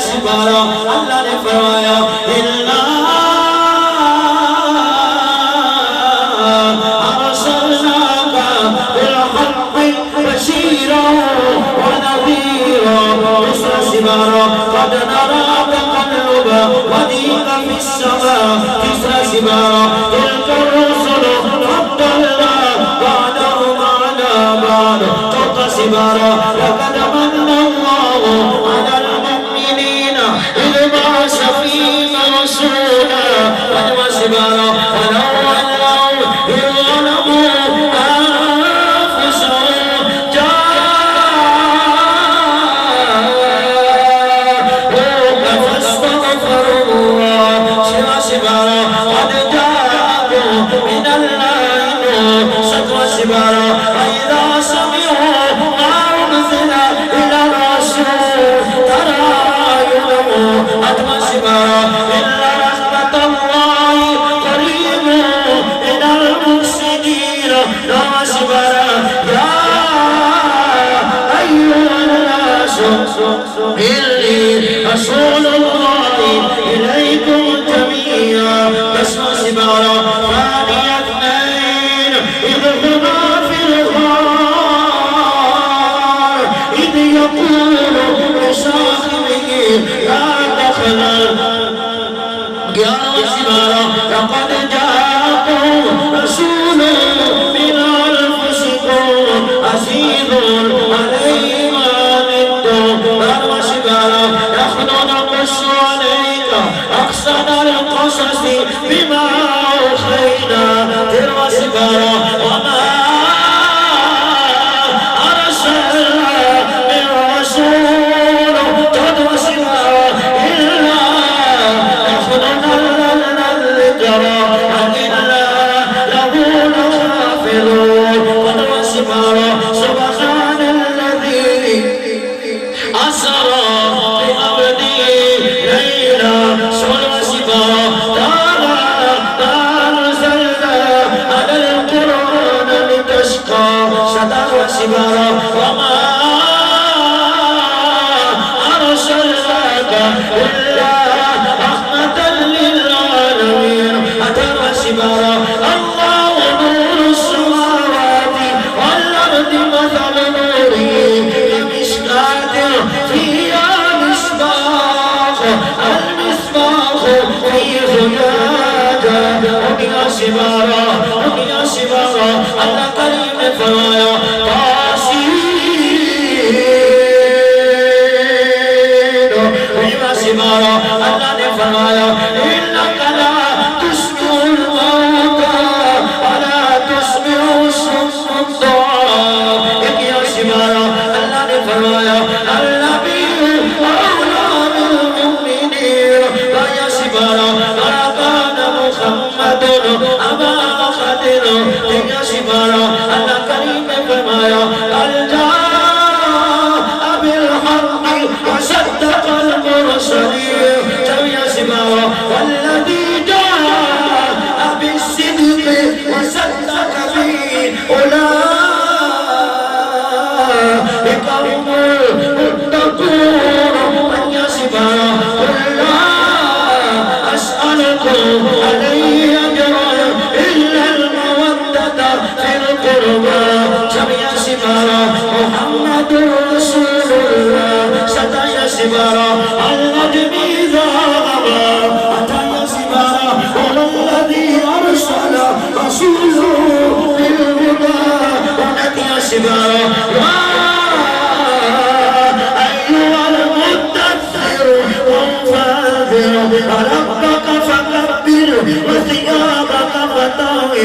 शिबारा अल्लाह ने फरमाया इल्ला अरसलनाका बिल-हक़्क़ि बशीरा व नज़ीरा दूसरा शिबारा क़द नरा तक़ल्लुब वजहिका फिस-समा तीसरा शिबारा तिल्का रुसुलु फद्दलना बअदहुम अला बअद चौथा शिबारा लक़द मन्ना अल्लाहु अलल मुमिनीना इज़ बअस फ़ीहिम रसूला पंजवां शिबारा वलौ अल्लाहु इज़ ज़लमू अनफुसहुम जाअूका फस्तग़फरुल्लाह छठवां शिबारा क़द जाअकुम मिनल्लाहि नूर सातवां शिबारा इज़ा समिअू मा उनज़िला इला रसूल तरा अय्युनहुम आठवां शिबारा इल्ला रहमतुल्लाहि क़रीबुन मिनल मुहसिनीन नौवां शिबारा या अय्युहन नासु इन्नी रसूलुल्लाहि इलैकुम जमीआ दसवां शिबारा ثاني اثنين إذ هما في الغار إذ يقول لصاحبه لا تحزن لقد جاءكم رسول من أنفسكم عزيز عليه ما عنتم نحن نقص عليك أحسن القصص بما أوحينا وما أرسلنا من رسول إلا نحن نزلنا الذكر وإنا له لحافظون سبحان الذي أسرى بعبده ليلا وما أرسلناك إلا رحمة للعالمين أترى شبارا الله نور السماوات والأرض مثل نوره كمشكاة فيها مصباح المصباح في زجاجة ومن شبارا الله كريم فرمایا اللہ نے فرمایا إنك لا تسمع الموتى ولا تسمع الصم الدعاء یا شمارا اللہ نے فرمایا النبی أولى بالمؤمنين یا شمارا ما كان محمد أبا أحد یا شمارا اللہ کریم فرمایا الجاء بالحق وصدق المرسلين والذي جاء بالصدق وصدق به أولئك هم المتقون يا شباب قل لا أسألكم عليه أجرا إلا المودة في القربى يا شباب محمد رسول الله ستا يا شباب النجم إذا غبا أتى يا شباب هو الذي أرسل رسوله بالهدى ونك يا شباب أيها المدثر قم فأنذر ربك فكبر وثيابك فطهر